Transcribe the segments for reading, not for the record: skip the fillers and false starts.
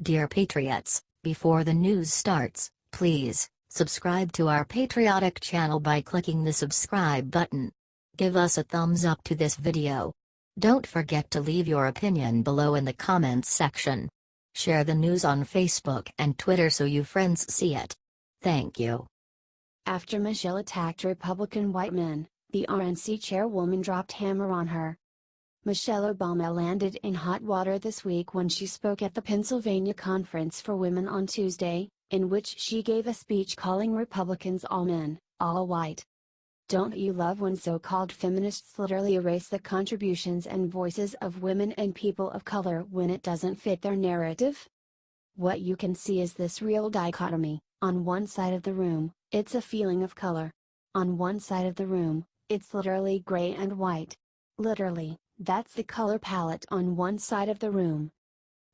Dear Patriots, before the news starts, please subscribe to our patriotic channel by clicking the subscribe button. Give us a thumbs up to this video. Don't forget to leave your opinion below in the comments section. Share the news on Facebook and Twitter so you friends see it. Thank you. After Michelle attacked Republican white men, the RNC chairwoman dropped hammer on her. Michelle Obama landed in hot water this week when she spoke at the Pennsylvania Conference for Women on Tuesday, in which she gave a speech calling Republicans all men, all white. Don't you love when so-called feminists literally erase the contributions and voices of women and people of color when it doesn't fit their narrative? What you can see is this real dichotomy. On one side of the room, it's a feeling of color. On one side of the room, it's literally gray and white. Literally, that's the color palette on one side of the room.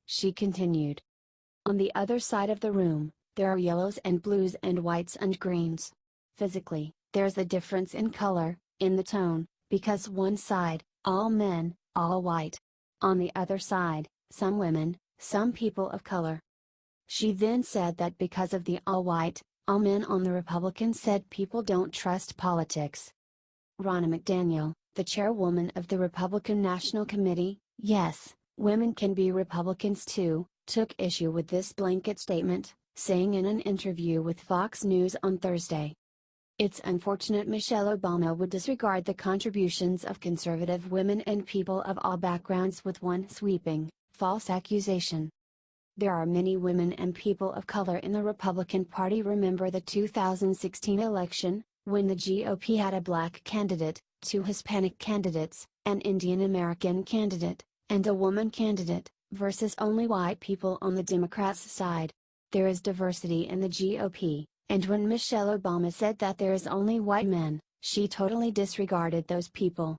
She continued. On the other side of the room, there are yellows and blues and whites and greens. Physically, there's a difference in color, in the tone, because one side, all men, all white. On the other side, some women, some people of color. She then said that because of the all white, all men on the Republican side people don't trust politics. Ronna McDaniel, the chairwoman of the Republican National Committee, yes, women can be Republicans too, took issue with this blanket statement, saying in an interview with Fox News on Thursday. It's unfortunate Michelle Obama would disregard the contributions of conservative women and people of all backgrounds with one sweeping, false accusation. There are many women and people of color in the Republican Party. Remember the 2016 election, when the GOP had a black candidate, 2 Hispanic candidates, an Indian American candidate, and a woman candidate, versus only white people on the Democrats' side. There is diversity in the GOP, and when Michelle Obama said that there is only white men, she totally disregarded those people.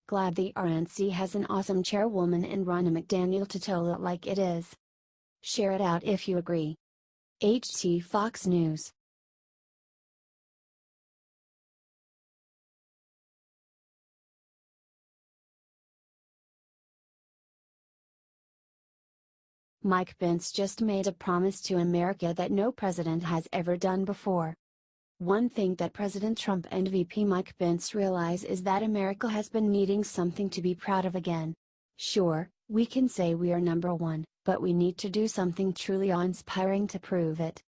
Glad the RNC has an awesome chairwoman in Ronna McDaniel to tell it like it is. Share it out if you agree. HT Fox News. Mike Pence just made a promise to America that no president has ever done before. One thing that President Trump and VP Mike Pence realize is that America has been needing something to be proud of again. Sure, we can say we are number one, but we need to do something truly awe-inspiring to prove it.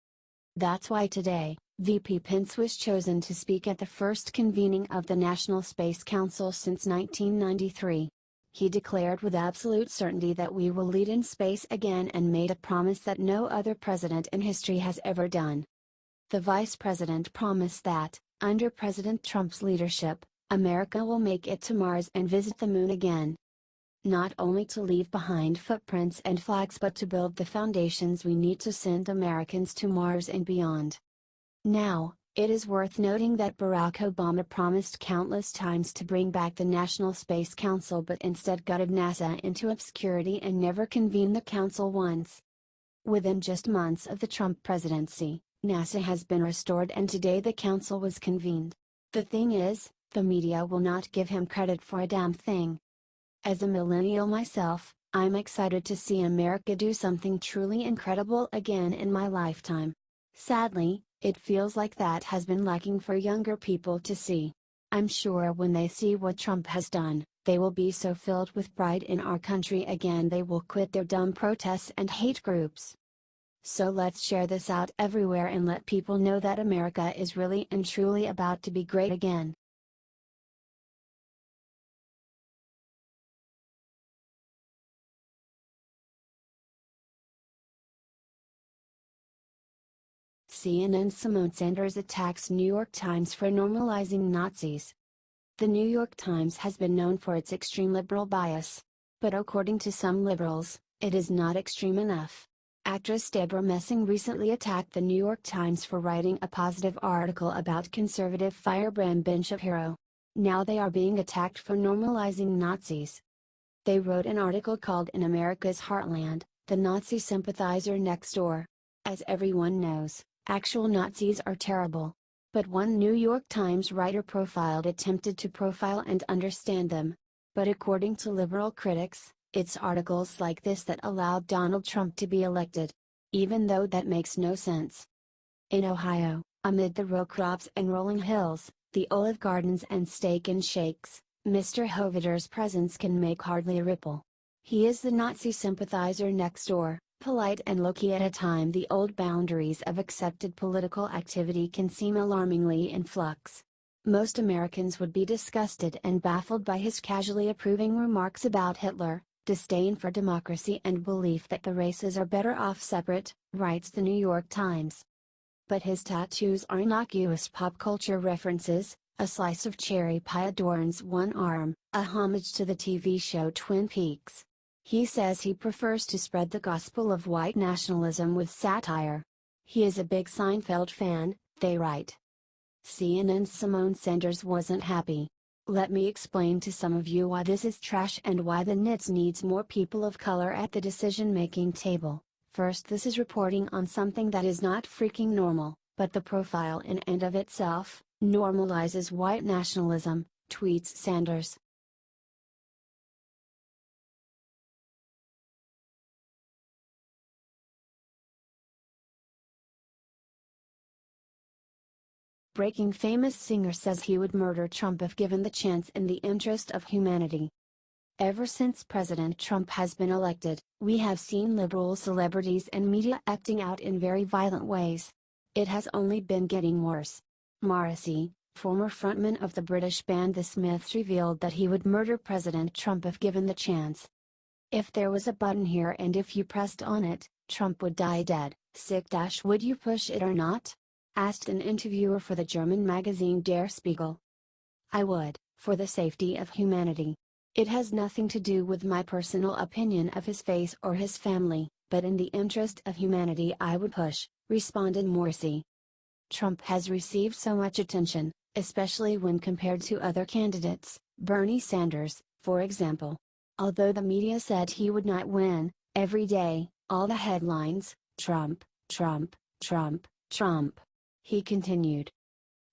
That's why today, VP Pence was chosen to speak at the first convening of the National Space Council since 1993. He declared with absolute certainty that we will lead in space again and made a promise that no other president in history has ever done. The vice president promised that, under President Trump's leadership, America will make it to Mars and visit the moon again. Not only to leave behind footprints and flags but to build the foundations we need to send Americans to Mars and beyond. Now, it is worth noting that Barack Obama promised countless times to bring back the National Space Council but instead gutted NASA into obscurity and never convened the council once. Within just months of the Trump presidency, NASA has been restored and today the council was convened. The thing is, the media will not give him credit for a damn thing. As a millennial myself, I'm excited to see America do something truly incredible again in my lifetime. Sadly, it feels like that has been lacking for younger people to see. I'm sure when they see what Trump has done, they will be so filled with pride in our country again they will quit their dumb protests and hate groups. So let's share this out everywhere and let people know that America is really and truly about to be great again. CNN's Symone Sanders attacks New York Times for normalizing Nazis. The New York Times has been known for its extreme liberal bias. But according to some liberals, it is not extreme enough. Actress Deborah Messing recently attacked the New York Times for writing a positive article about conservative firebrand Ben Shapiro. Now they are being attacked for normalizing Nazis. They wrote an article called "In America's Heartland, the Nazi Sympathizer Next Door." As everyone knows, actual Nazis are terrible. But one New York Times writer profiled attempted to profile and understand them. But according to liberal critics, It's articles like this that allowed Donald Trump to be elected. Even though that makes no sense. In Ohio, amid the row crops and rolling hills, the Olive Gardens and Steak and Shakes, Mr. Hoveder's presence can make hardly a ripple. He is the Nazi sympathizer next door, polite and low-key at a time the old boundaries of accepted political activity can seem alarmingly in flux. Most Americans would be disgusted and baffled by his casually approving remarks about Hitler, disdain for democracy and belief that the races are better off separate, writes the New York Times. But his tattoos are innocuous pop culture references. A slice of cherry pie adorns one arm, a homage to the TV show Twin Peaks. He says he prefers to spread the gospel of white nationalism with satire. He is a big Seinfeld fan, they write. CNN's Symone Sanders wasn't happy. Let me explain to some of you why this is trash and why the NITS needs more people of color at the decision-making table. First, this is reporting on something that is not freaking normal, but the profile in and of itself normalizes white nationalism, tweets Sanders. Breaking famous singer says he would murder Trump if given the chance in the interest of humanity. Ever since President Trump has been elected, we have seen liberal celebrities and media acting out in very violent ways. It has only been getting worse. Morrissey, former frontman of the British band The Smiths, revealed that he would murder President Trump if given the chance. If there was a button here and if you pressed on it, Trump would die dead. Would you push it or not? Asked an interviewer for the German magazine Der Spiegel. I would, for the safety of humanity. It has nothing to do with my personal opinion of his face or his family, but in the interest of humanity I would push, responded Morrissey. Trump has received so much attention, especially when compared to other candidates, Bernie Sanders, for example. Although the media said he would not win, every day, all the headlines, Trump, Trump, Trump, Trump. He continued.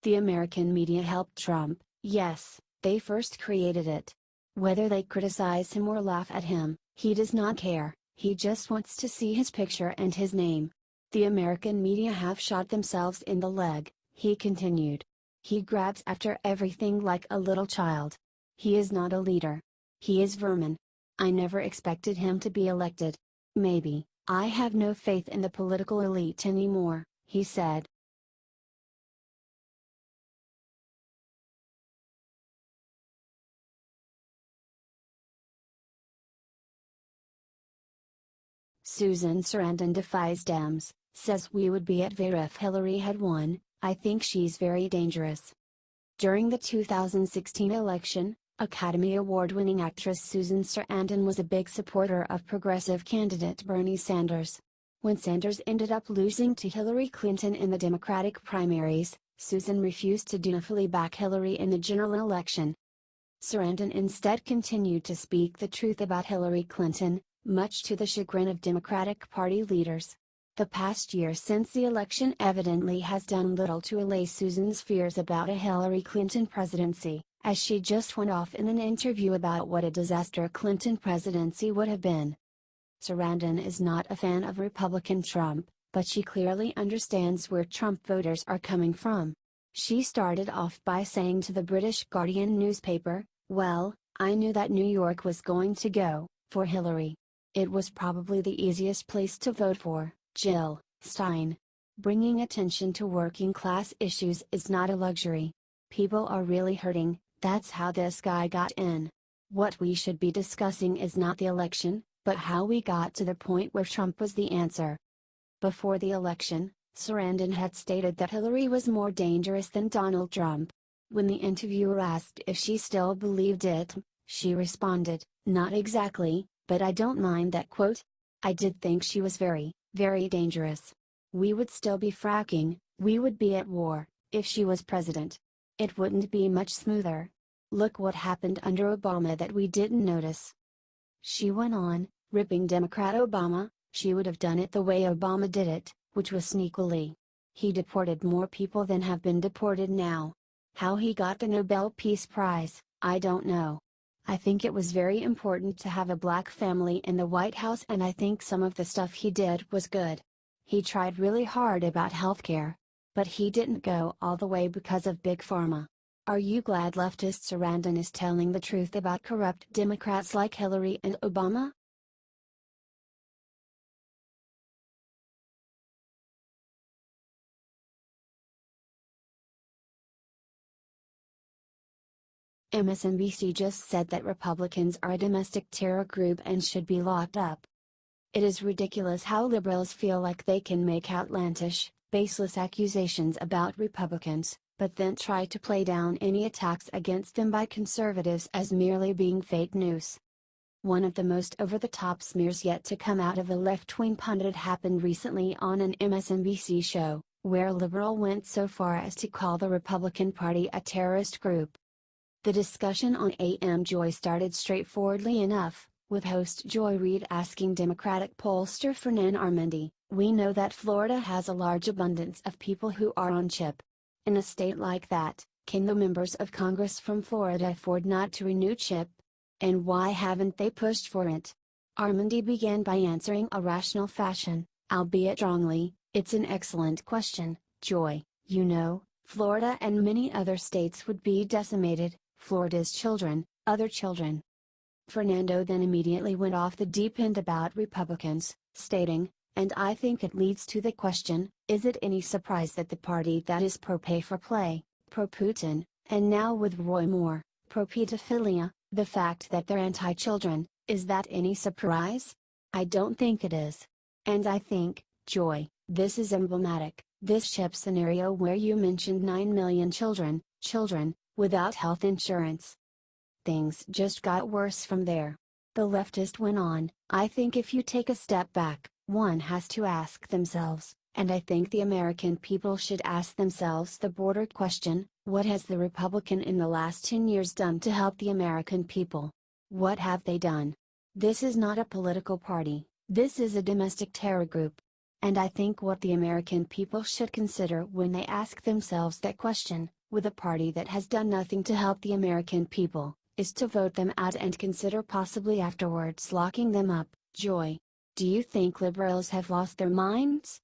The American media helped Trump, yes, they first created it. Whether they criticize him or laugh at him, he does not care, he just wants to see his picture and his name. The American media have shot themselves in the leg, he continued. He grabs after everything like a little child. He is not a leader. He is vermin. I never expected him to be elected. Maybe, I have no faith in the political elite anymore, he said. Susan Sarandon defies Dems, says we would be at war if Hillary had won. I think she's very dangerous. During the 2016 election, Academy Award-winning actress Susan Sarandon was a big supporter of progressive candidate Bernie Sanders. When Sanders ended up losing to Hillary Clinton in the Democratic primaries, Susan refused to dutifully back Hillary in the general election. Sarandon instead continued to speak the truth about Hillary Clinton, much to the chagrin of Democratic Party leaders. The past year since the election evidently has done little to allay Susan's fears about a Hillary Clinton presidency, as she just went off in an interview about what a disaster Clinton presidency would have been. Sarandon is not a fan of Republican Trump, but she clearly understands where Trump voters are coming from. She started off by saying to the British Guardian newspaper, "Well, I knew that New York was going to go for Hillary. It was probably the easiest place to vote for, Jill Stein. Bringing attention to working class issues is not a luxury. People are really hurting, that's how this guy got in. What we should be discussing is not the election, but how we got to the point where Trump was the answer." Before the election, Sarandon had stated that Hillary was more dangerous than Donald Trump. When the interviewer asked if she still believed it, she responded, "Not exactly, but I don't mind that quote. I did think she was very, very dangerous. We would still be fracking, we would be at war, if she was president. It wouldn't be much smoother. Look what happened under Obama that we didn't notice." She went on, ripping Democrat Obama, she would have done it the way Obama did it, which was sneakily. He deported more people than have been deported now. How he got the Nobel Peace Prize, I don't know. I think it was very important to have a black family in the White House, and I think some of the stuff he did was good. He tried really hard about healthcare. But he didn't go all the way because of Big Pharma. Are you glad leftist Sarandon is telling the truth about corrupt Democrats like Hillary and Obama? MSNBC just said that Republicans are a domestic terror group and should be locked up. It is ridiculous how liberals feel like they can make outlandish, baseless accusations about Republicans, but then try to play down any attacks against them by conservatives as merely being fake news. One of the most over-the-top smears yet to come out of a left-wing pundit happened recently on an MSNBC show, where a liberal went so far as to call the Republican Party a terrorist group. The discussion on AM Joy started straightforwardly enough, with host Joy Reid asking Democratic pollster Fernand Armandi, "We know that Florida has a large abundance of people who are on CHIP. In a state like that, can the members of Congress from Florida afford not to renew CHIP? And why haven't they pushed for it?" Armandi began by answering a rational fashion, albeit wrongly, "It's an excellent question, Joy. You know, Florida and many other states would be decimated, Florida's children, other children." Fernando then immediately went off the deep end about Republicans, stating, "And I think it leads to the question, is it any surprise that the party that is pro-pay for play, pro-Putin, and now with Roy Moore, pro-pedophilia, the fact that they're anti-children, is that any surprise? I don't think it is. And I think, Joy, this is emblematic, this CHIP scenario where you mentioned 9 million children, without health insurance. Things just got worse from there." The leftist went on, "I think if you take a step back, one has to ask themselves, and I think the American people should ask themselves the broader question, what has the Republican in the last 10 years done to help the American people? What have they done? This is not a political party, this is a domestic terror group. And I think what the American people should consider when they ask themselves that question, with a party that has done nothing to help the American people, is to vote them out and consider possibly afterwards locking them up." Joy, do you think liberals have lost their minds?